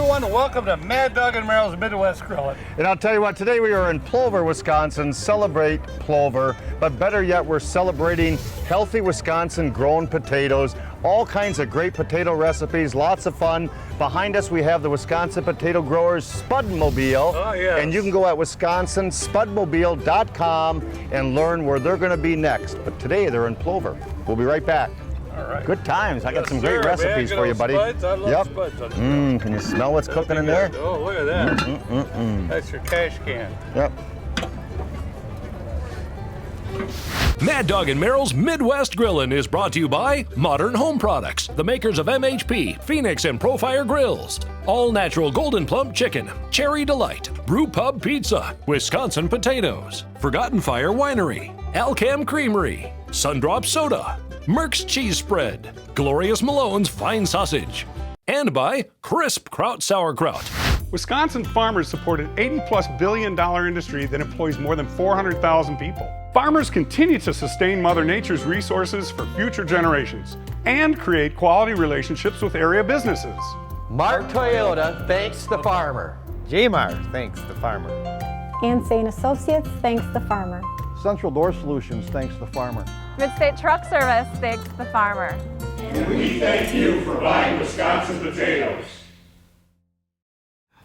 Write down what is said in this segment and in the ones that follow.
everyone, and welcome to Mad Dog and Merrill's Midwest Grillin'. And I'll tell you what, today we are in Plover, Wisconsin, celebrate Plover, but better yet, we're celebrating healthy Wisconsin grown potatoes, all kinds of great potato recipes, lots of fun. Behind us we have the Wisconsin Potato Growers Spudmobile. Oh, yes. And you can go at wisconsinspudmobile.com and learn where they're gonna be next. But today they're in Plover. We'll be right back. All right. Good times. I got Yes, some great sir, recipes man. for you, Good buddy. old spuds. I love spuds on the grill. Can you smell what's cooking in there? Oh, look at that. That's your cash can. Yep. Mad Dog and Merrill's Midwest Grillin' is brought to you by Modern Home Products, the makers of MHP, Phoenix, and Profire Grills. All natural Golden Plump Chicken, Cherry Delight, Brew Pub Pizza, Wisconsin Potatoes, Forgotten Fire Winery, Alcam Creamery, Sundrop Soda, Merck's Cheese Spread, Glorious Malone's Fine Sausage, and by Crisp Kraut Sauerkraut. Wisconsin farmers support an $80+ billion industry that employs more than 400,000 people. Farmers continue to sustain Mother Nature's resources for future generations and create quality relationships with area businesses. Mark Toyota thanks the farmer. J-Mar thanks the farmer. Ansane Associates thanks the farmer. Central Door Solutions thanks the farmer. Midstate Truck Service thanks the farmer. And we thank you for buying Wisconsin potatoes.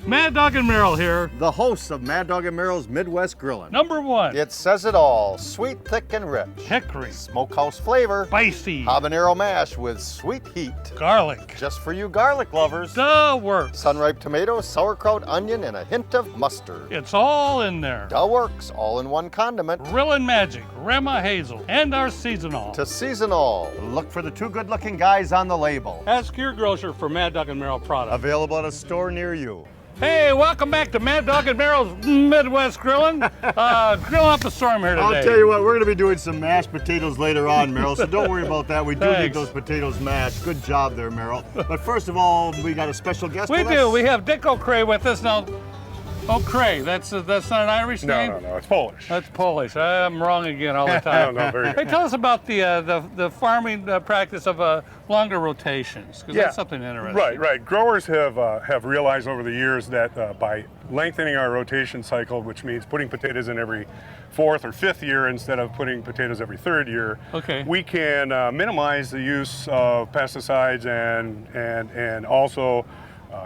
Mad Dog and Merrill here. The hosts of Mad Dog and Merrill's Midwest Grillin'. Number one, It says it all. Sweet, thick, and rich. hickory, Smokehouse flavor. spicy, Habanero mash with sweet heat. garlic, Just for you garlic lovers. the works. Sunripe tomato, sauerkraut, onion, and a hint of mustard. It's all in there. The works, all in one condiment. Grillin' Magic, Rema Hazel, and our seasonal. To season all, look for the two good-looking guys on the label. Ask your grocer for Mad Dog and Merrill products. Available at a store near you. Hey, welcome back to Mad Dog and Merrill's Midwest Grillin'. Grilling up a storm here today. I'll tell you what, we're going to be doing some mashed potatoes later on, Merrill, so don't worry about that. We do need Thanks. those potatoes mashed. Good job there, Merrill. But first of all, we got a special guest We with do. us. We have Dick O'Cray with us now. O'Cray, that's not an Irish name? No, it's Polish. That's Polish. I'm wrong again all the time. No, very Hey, tell us about the farming practice of longer rotations, because that's something interesting. Right. Growers have realized over the years that by lengthening our rotation cycle, which means putting potatoes in every fourth or fifth year instead of putting potatoes every third year, Okay. we can minimize the use of pesticides and also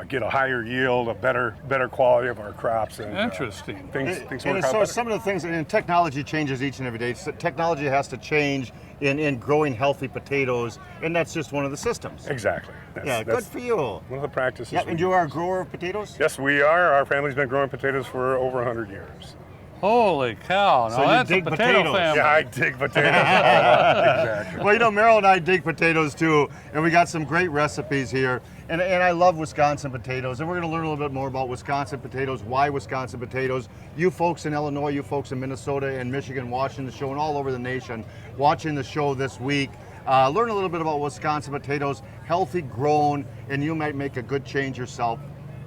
get a higher yield, a better quality of our crops. And, Interesting. Things And work out so better. some of the things, and technology changes each and every day. So technology has to change in growing healthy potatoes, and that's just one of the systems. Exactly. Good That's for you. one of the practices. Yeah, we and do. you are a grower of potatoes? Yes, we are. Our family's been growing potatoes for over 100 years. Holy cow. So Now you that's dig a potato potatoes. family. Yeah, I dig potatoes. Exactly. Well, you know, Merrill and I dig potatoes too, and we got some great recipes here. And I love Wisconsin potatoes, and we're going to learn a little bit more about Wisconsin potatoes, why Wisconsin potatoes. You folks in Illinois, you folks in Minnesota and Michigan watching the show, and all over the nation watching the show this week, learn a little bit about Wisconsin potatoes, healthy grown, and you might make a good change yourself.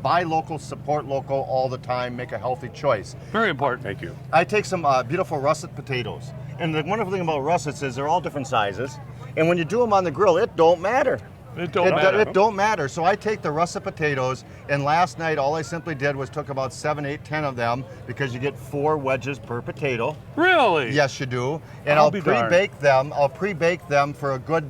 Buy local, support local all the time, make a healthy choice. Very important. Thank you. I take some beautiful russet potatoes. And the wonderful thing about russets is they're all different sizes. And when you do them on the grill, it don't matter. It don't matter. It don't matter. So I take the russet potatoes, and last night all I simply did was took about 7, 8, 10 of them, because you get 4 wedges per potato. Really? Yes, you do. And I'll I'll be darned. pre-bake them. I'll pre-bake them for a good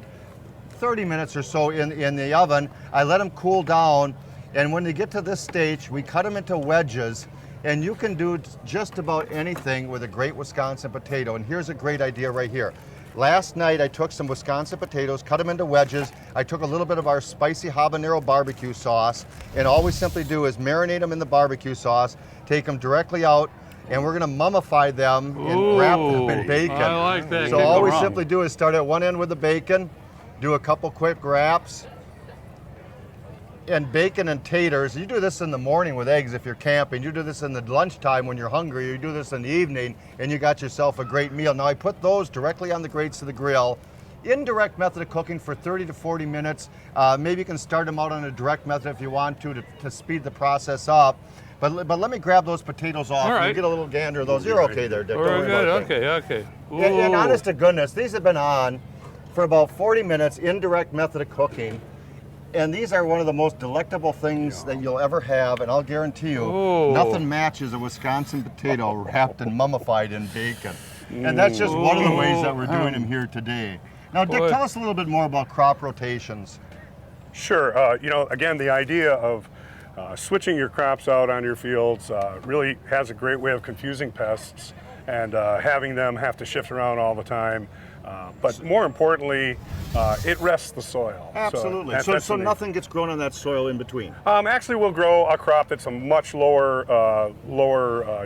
30 minutes or so in the oven. I let them cool down. And when they get to this stage, we cut them into wedges, and you can do just about anything with a great Wisconsin potato. And here's a great idea right here. Last night I took some Wisconsin potatoes, cut them into wedges. I took a little bit of our spicy habanero barbecue sauce, and all we simply do is marinate them in the barbecue sauce, take them directly out, and we're gonna mummify them and wrap them in bacon. I like that. So Can't all go we wrong. simply do is start at one end with the bacon, do a couple quick wraps, and bacon and taters. You do this in the morning with eggs if you're camping. You do this in the lunchtime when you're hungry. You do this in the evening, and you got yourself a great meal. Now I put those directly on the grates of the grill. Indirect method of cooking for 30 to 40 minutes. Maybe you can start them out on a direct method if you want to speed the process up. But let me grab those potatoes off. All right. And get a little gander of those. You're okay there, Dick. Don't We're worry good. about that. Okay. And Ooh. honest to goodness, these have been on for about 40 minutes, indirect method of cooking. And these are one of the most delectable things that you'll ever have, and I'll guarantee you, nothing matches a Wisconsin potato wrapped and mummified in bacon. And that's just one of the ways that we're doing them here today. Now, Dick, tell us a little bit more about crop rotations. Sure. You know, again, the idea of switching your crops out on your fields really has a great way of confusing pests and having them have to shift around all the time. But more importantly, it rests the soil. Absolutely. So nothing gets grown on that soil in between? Actually, we'll grow a crop that's a much lower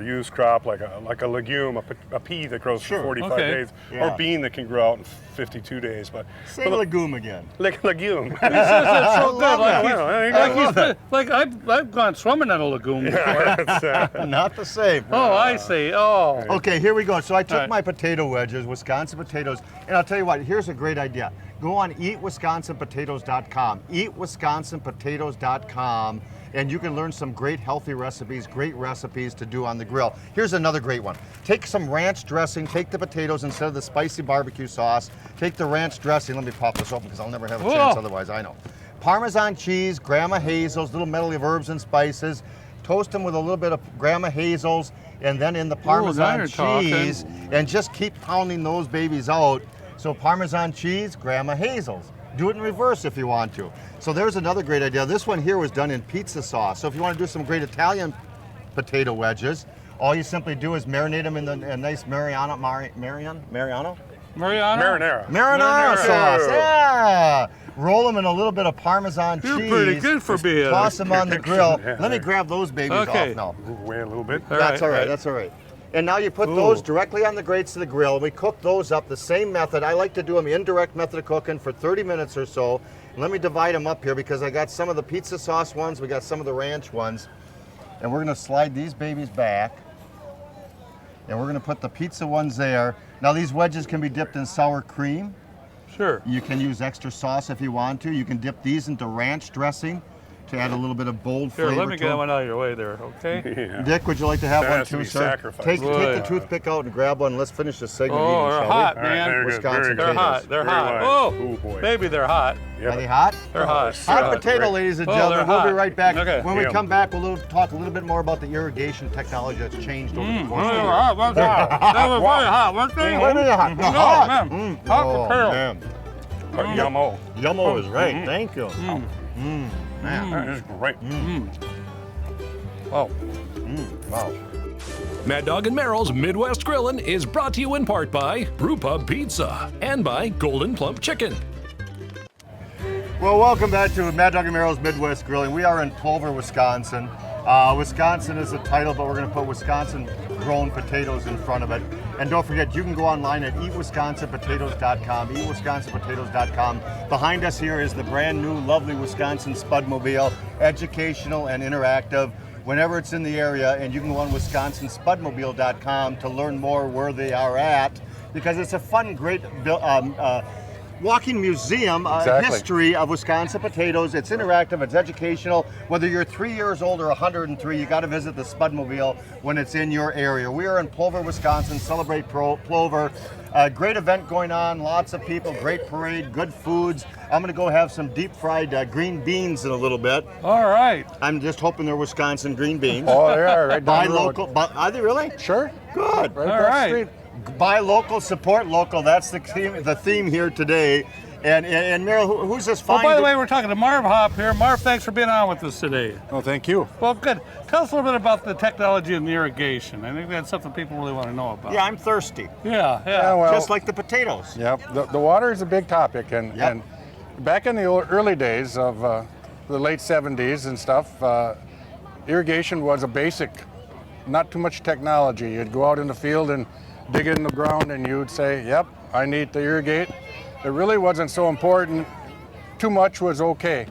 used crop, like a legume, a pea that grows for 45 days, or bean that can grow out in 52 days. But say legume again. Legume. That's so good. I've gone swimming on a legume before. Not the same. Oh, I see. Oh. Okay, here we go. So I took my potato wedges, Wisconsin potatoes, and I'll tell you what, here's a great idea. Go on eatwisconsinpotatoes.com, eatwisconsinpotatoes.com, and you can learn some great healthy recipes, great recipes to do on the grill. Here's another great one. Take some ranch dressing, take the potatoes instead of the spicy barbecue sauce, take the ranch dressing, let me pop this open because I'll never have a chance otherwise, I know. Parmesan cheese, Grandma Hazel's, little medley of herbs and spices, toast them with a little bit of Grandma Hazel's, and then in the Parmesan cheese, and just keep pounding those babies out. So Parmesan cheese, Grandma Hazel's. Do it in reverse if you want to. So there's another great idea. This one here was done in pizza sauce. So if you want to do some great Italian potato wedges, all you simply do is marinate them in a nice marinara sauce. Yeah. Roll them in a little bit of Parmesan cheese. You're pretty good for being. Toss them on the grill. Let me grab those babies off now. Move away a little bit. That's all right. That's all right. And now you put those directly on the grates of the grill. We cook those up the same method. I like to do them indirect method of cooking for 30 minutes or so. Let me divide them up here because I got some of the pizza sauce ones, we got some of the ranch ones. And we're gonna slide these babies back. And we're gonna put the pizza ones there. Now these wedges can be dipped in sour cream. Sure. You can use extra sauce if you want to. You can dip these into ranch dressing to add a little bit of bold flavor. Here, let me to get them. one out of your way there, okay? Yeah. Dick, would you like to have That one has to too, be sir? sacrificed. Take the toothpick out and grab one. Let's finish this segment eating, they're shall hot, we? man. Very good, Wisconsin They're hot. They're Very hot. light. Oh, Ooh, boy. baby, they're hot. Are they hot? They're hot. Hot potato, ladies and gentlemen. they're We'll be hot. right back. Okay. When we come back, we'll talk a little bit more about the irrigation technology that's changed over the course of the They year. were hot, weren't they? They were very hot, weren't they? What are they hot? They're Oh, hot. man. Hot potato. Man. Yummo. Yummo is right. Thank you. Man, that is great. Oh. Wow. Mad Dog and Merrill's Midwest Grillin' is brought to you in part by Brewpub Pizza and by Golden Plump Chicken. Well, welcome back to Mad Dog and Merrill's Midwest Grilling. We are in Plover, Wisconsin. Wisconsin is the title, but we're going to put Wisconsin-grown potatoes in front of it. And don't forget, you can go online at eatwisconsinpotatoes.com, eatwisconsinpotatoes.com. Behind us here is the brand new, lovely Wisconsin Spudmobile, educational and interactive. Whenever it's in the area, and you can go on wisconsinspudmobile.com to learn more where they are at, because it's a fun, great walking museum, history of Wisconsin potatoes. It's interactive, it's educational. Whether you're 3 years old or 103, you got to visit the Spudmobile when it's in your area. We are in Plover, Wisconsin. Celebrate Plover. Great event going on, lots of people, great parade, good foods. I'm going to go have some deep fried green beans in a little bit. All right. I'm just hoping they're Wisconsin green beans. Oh, they are right Buy down the road. local. Are they really? Sure. Good. Right All across right. the street. Buy local, support local. That's the theme here today. And Merrill, who's this fine? Oh, by the way, we're talking to Marv Hopp here. Marv, thanks for being on with us today. Oh, thank you. Well, good. Tell us a little bit about the technology and the irrigation. I think that's something people really want to know about. Yeah, I'm thirsty. Yeah. well, Just like the potatoes. Yep. The water is a big topic, and back in the early days of the late 70s and stuff, irrigation was a basic, not too much technology. You'd go out in the field and dig in the ground, and you'd say, "Yep, I need to irrigate." It really wasn't so important. Too much was okay.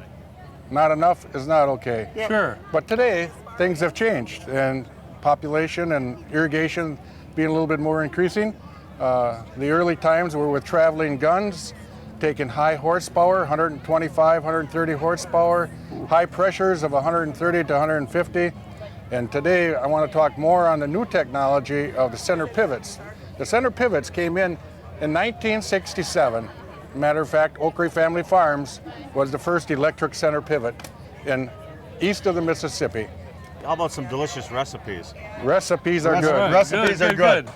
Not enough is not okay. Yep. Sure. But today, things have changed, and population and irrigation being a little bit more increasing. The early times were with traveling guns, taking high horsepower, 125, 130 horsepower, high pressures of 130 to 150. And today, I want to talk more on the new technology of the center pivots. The center pivots came in 1967, Matter of fact, Oak Ridge Family Farms was the first electric center pivot in east of the Mississippi. How about some delicious recipes? Recipes are good. Recipes are good.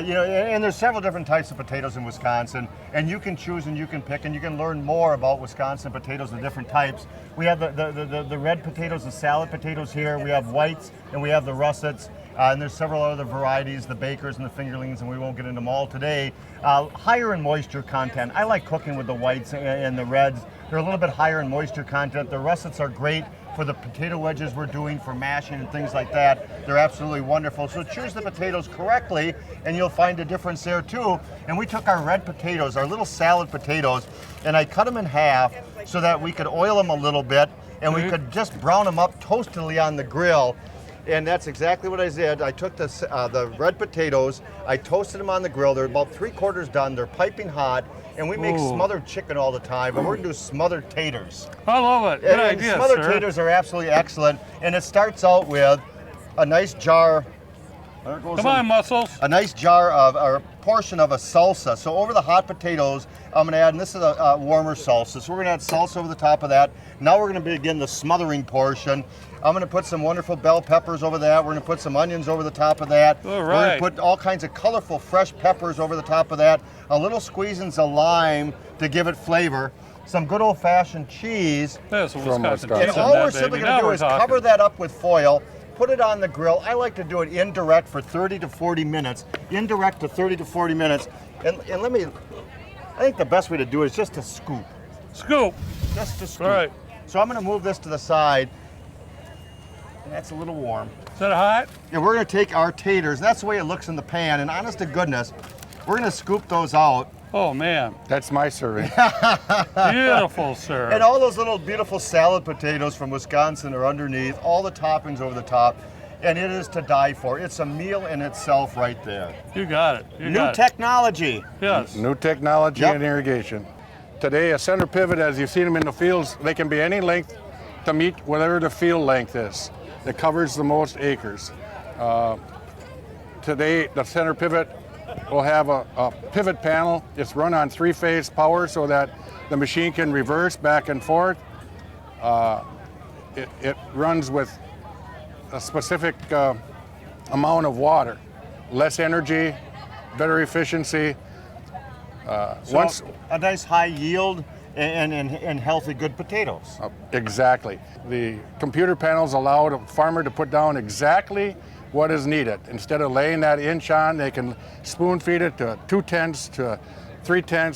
You know, and there's several different types of potatoes in Wisconsin, and you can choose and you can pick, and you can learn more about Wisconsin potatoes, the different types. We have the red potatoes, the salad potatoes here. We have whites, and we have the russets, and there's several other varieties, the bakers and the fingerlings, and we won't get into them all today. Higher in moisture content. I like cooking with the whites and the reds. They're a little bit higher in moisture content. The russets are great for the potato wedges we're doing for mashing and things like that. They're absolutely wonderful. So choose the potatoes correctly and you'll find a difference there too. And we took our red potatoes, our little salad potatoes, and I cut them in half so that we could oil them a little bit and we could just brown them up toastily on the grill. And that's exactly what I did. I took the red potatoes, I toasted them on the grill. They're about 3/4 done. They're piping hot. And we make smothered chicken all the time, but we're gonna do smothered taters. I love it. Good idea, smothered sir. taters are absolutely excellent. And it starts out with a nice jar. Come on, muscles. A nice jar of, or a portion of a salsa. So over the hot potatoes, I'm gonna add, and this is a warmer salsa, so we're gonna add salsa over the top of that. Now we're gonna begin the smothering portion. I'm gonna put some wonderful bell peppers over that. We're gonna put some onions over the top of that. All right. We're gonna put all kinds of colorful fresh peppers over the top of that. A little squeezing of lime to give it flavor. Some good old-fashioned cheese. That's From Wisconsin. Wisconsin. And all we're simply gonna do is cover that up with foil, put it on the grill. I like to do it indirect for 30 to 40 minutes. Indirect to 30 to 40 minutes. And let me, I think the best way to do it is just to scoop. Scoop. Just to scoop. All right. So I'm gonna move this to the side. And that's a little warm. Is that hot? And we're gonna take our taters, that's the way it looks in the pan, and honest to goodness, we're gonna scoop those out. Oh, man. That's my serving. Beautiful, sir. And all those little beautiful salad potatoes from Wisconsin are underneath, all the toppings over the top, and it is to die for. It's a meal in itself right there. You got it. You New got it. technology. Yes. New technology Yep. in irrigation. Today, a center pivot, as you've seen them in the fields, they can be any length to meet whatever the field length is. It covers the most acres. Today, the center pivot will have a pivot panel. It's run on 3-phase power so that the machine can reverse back and forth. It runs with a specific amount of water, less energy, better efficiency. So a nice high yield and healthy, good potatoes. Exactly. The computer panels allow the farmer to put down exactly what is needed. Instead of laying that inch on, they can spoon feed it to 2/10 to 3/10,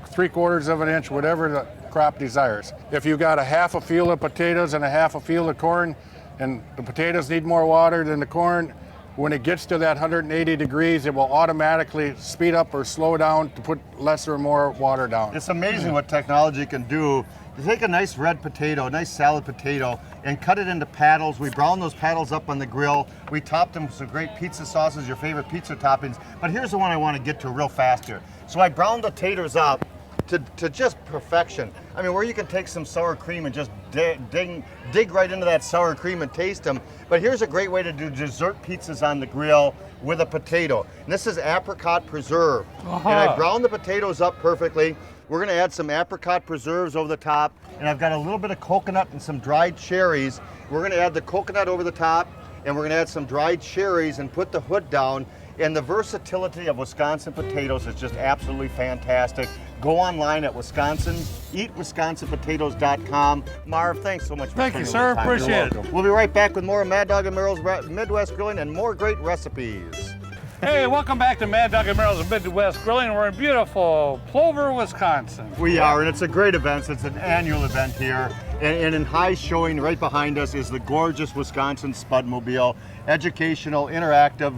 3/4 of an inch, whatever the crop desires. If you've got a half a field of potatoes and a half a field of corn, and the potatoes need more water than the corn, when it gets to that 180 degrees, it will automatically speed up or slow down to put less or more water down. It's amazing what technology can do. You take a nice red potato, a nice salad potato, and cut it into paddles. We brown those paddles up on the grill. We top them with some great pizza sauces, your favorite pizza toppings. But here's the one I want to get to real fast here. So I browned the taters up to just perfection. I mean, where you can take some sour cream and just dig right into that sour cream and taste them. But here's a great way to do dessert pizzas on the grill with a potato. And this is apricot preserve. And I browned the potatoes up perfectly. We're gonna add some apricot preserves over the top. And I've got a little bit of coconut and some dried cherries. We're gonna add the coconut over the top, and we're gonna add some dried cherries and put the hood down. And the versatility of Wisconsin potatoes is just absolutely fantastic. Go online at eatwisconsinpotatoes.com. Marv, thanks so much for Thank you, spending sir. the time. Appreciate it. We'll be right back with more Mad Dog and Merrill's Midwest Grilling and more great recipes. Hey, welcome back to Mad Dog and Merrill's Midwest Grilling. We're in beautiful Plover, Wisconsin. We are, and it's a great event. It's an annual event here. And in high showing right behind us is the gorgeous Wisconsin Spudmobile. Educational, interactive,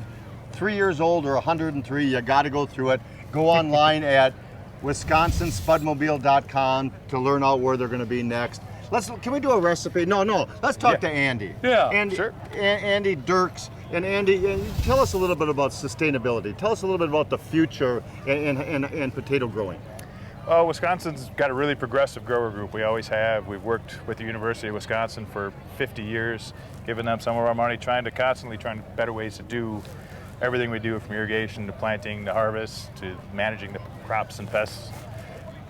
3 years old or 103, you got to go through it. Go online at wisconsinspudmobile.com to learn out where they're going to be next. Can we do a recipe? No. Let's talk to Andy. Yeah, Andy, sure. Andy Dirks. And Andy, tell us a little bit about sustainability. Tell us a little bit about the future in potato growing. Well, Wisconsin's got a really progressive grower group. We always have. We've worked with the University of Wisconsin for 50 years, giving them some of our money, constantly trying better ways to do everything we do, from irrigation to planting to harvest to managing the crops and pests.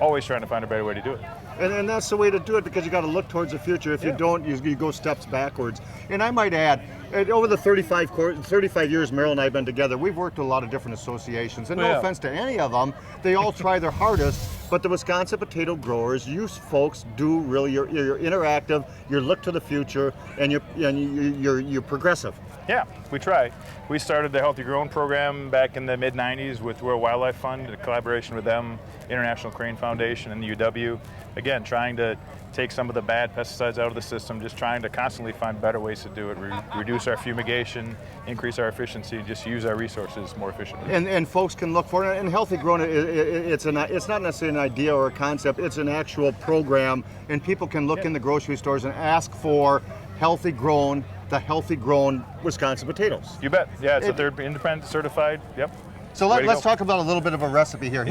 always trying to find a better way to do it. And that's the way to do it, because you got to look towards the future. If you don't, you go steps backwards. And I might add, over the 35 years Merrill and I have been together, we've worked with a lot of different associations. And no offense to any of them, they all try their hardest. But the Wisconsin potato growers, you folks do really, you're interactive, you look to the future, and you're progressive. Yeah, we try. We started the Healthy Growing program back in the mid-90s with World Wildlife Fund, in collaboration with them, International Crane Foundation, and the UW. Again, trying to take some of the bad pesticides out of the system, just trying to constantly find better ways to do it, reduce our fumigation, increase our efficiency, just use our resources more efficiently. And folks can look for it. And Healthy Grown, it's not necessarily an idea or a concept, it's an actual program, and people can look in the grocery stores and ask for Healthy Grown, the Healthy Grown Wisconsin potatoes. You bet. Yeah, they're independent certified. Yep. So let's talk about a little bit of a recipe here.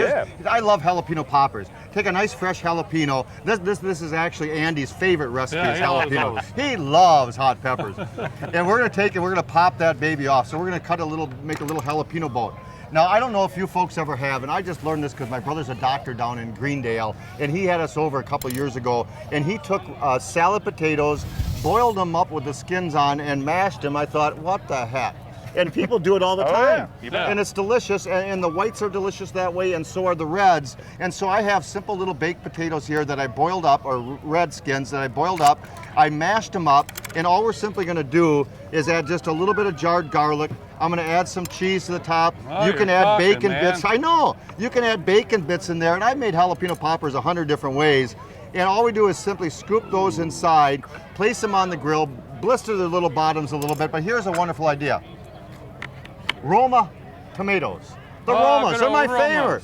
I love jalapeno poppers. Take a nice fresh jalapeno. This is actually Andy's favorite recipe, is jalapeno. He loves hot peppers. And we're gonna pop that baby off. So we're gonna make a little jalapeno boat. Now, I don't know if you folks ever have, and I just learned this because my brother's a doctor down in Greendale, and he had us over a couple years ago, and he took salad potatoes, boiled them up with the skins on, and mashed them. I thought, what the heck? And people do it all the time. And it's delicious, and the whites are delicious that way, and so are the reds. And so I have simple little baked potatoes here that I boiled up, or red skins that I boiled up. I mashed them up, and all we're simply gonna do is add just a little bit of jarred garlic. I'm gonna add some cheese to the top. You can add bacon bits. I know, you can add bacon bits in there, and I've made jalapeno poppers 100 different ways. And all we do is simply scoop those inside, place them on the grill, blister their little bottoms a little bit, but here's a wonderful idea. Roma tomatoes. The Romas, they're my favorite.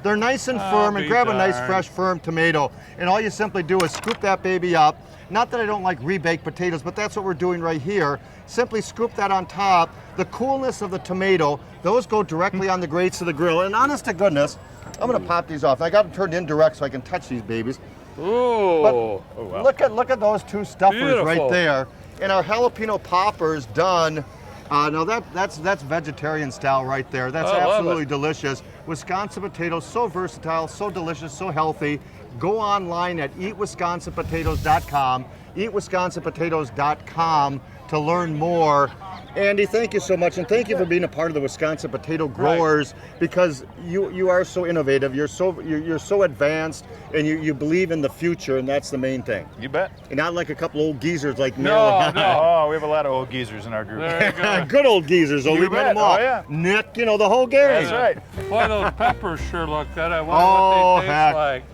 They're nice and firm, and grab a nice fresh firm tomato, and all you simply do is scoop that baby up. Not that I don't like rebaked potatoes, but that's what we're doing right here. Simply scoop that on top. The coolness of the tomato, those go directly on the grates of the grill. And honest to goodness, I'm gonna pop these off. I got them turned indirect so I can touch these babies. Ooh. But look at those two stuffers right there. And our jalapeno poppers done. Now that's vegetarian style right there. That's absolutely delicious. Wisconsin potatoes, so versatile, so delicious, so healthy. Go online at eatwisconsinpotatoes.com, eatwisconsinpotatoes.com to learn more. Andy, thank you so much, and thank you for being a part of the Wisconsin potato growers, because you are so innovative, you're so advanced, and you believe in the future, and that's the main thing. You bet. And not like a couple old geezers like No. Oh, we have a lot of old geezers in our group. Good old geezers, though. We've met them all. Oh, yeah. Nick, the whole gang. That's right. Boy, those peppers sure look good. I wonder what they taste like.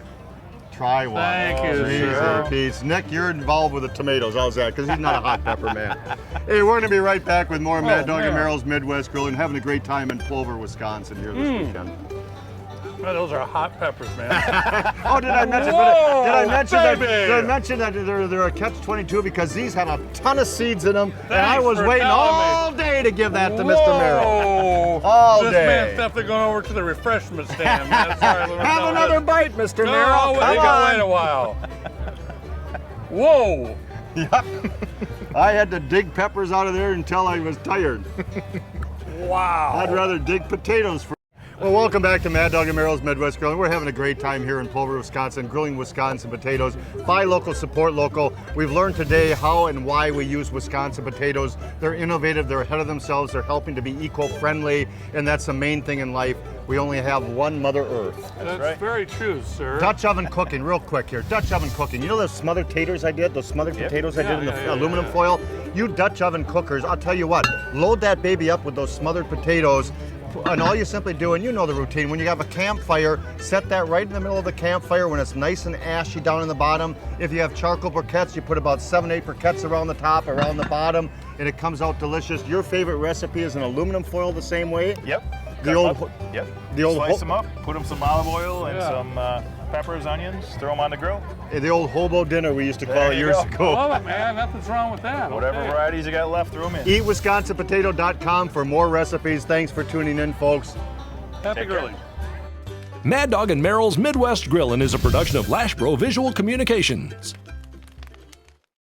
Try one. Thank you, sir. Peace. Nick, you're involved with the tomatoes. How's that? Because he's not a hot pepper man. Hey, we're going to be right back with more Mad Dog and Merrill's Midwest Grill, and having a great time in Plover, Wisconsin here this weekend. Well, those are hot peppers, man. Oh, did I mention? Did I mention that they're a catch-22 because these had a ton of seeds in them, and I was waiting all day to give that to Mr. Merrill. All day. This man's definitely going over to the refreshment stand, man. Sorry, have another bite, Mr. Merrill. No, we gotta wait a while. Whoa. Yep. I had to dig peppers out of there until I was tired. Wow. I'd rather dig potatoes for. Well, welcome back to Mad Dog and Merrill's Midwest Grill. We're having a great time here in Plover, Wisconsin, grilling Wisconsin potatoes. Buy local, support local. We've learned today how and why we use Wisconsin potatoes. They're innovative, they're ahead of themselves, they're helping to be eco-friendly, and that's the main thing in life. We only have one Mother Earth. That's right. Very true, sir. Dutch oven cooking, real quick here. Dutch oven cooking. You know those smothered taters I did? Those smothered potatoes I did in the aluminum foil? You Dutch oven cookers, I'll tell you what, load that baby up with those smothered potatoes, and all you simply do, and you know the routine, when you have a campfire, set that right in the middle of the campfire when it's nice and ashy down in the bottom. If you have charcoal briquettes, you put about 7-8 briquettes around the top, around the bottom, and it comes out delicious. Your favorite recipe is an aluminum foil the same way? Yep. The old Slice them up, put them some olive oil and some peppers, onions, throw them on the grill. The old hobo dinner we used to call it years ago. Love it, man. Nothing's wrong with that. Whatever varieties you got left, throw them in. EatWisconsinPotato.com for more recipes. Thanks for tuning in, folks. Happy grilling. Mad Dog and Merrill's Midwest Grillin' is a production of Lashbro Visual Communications.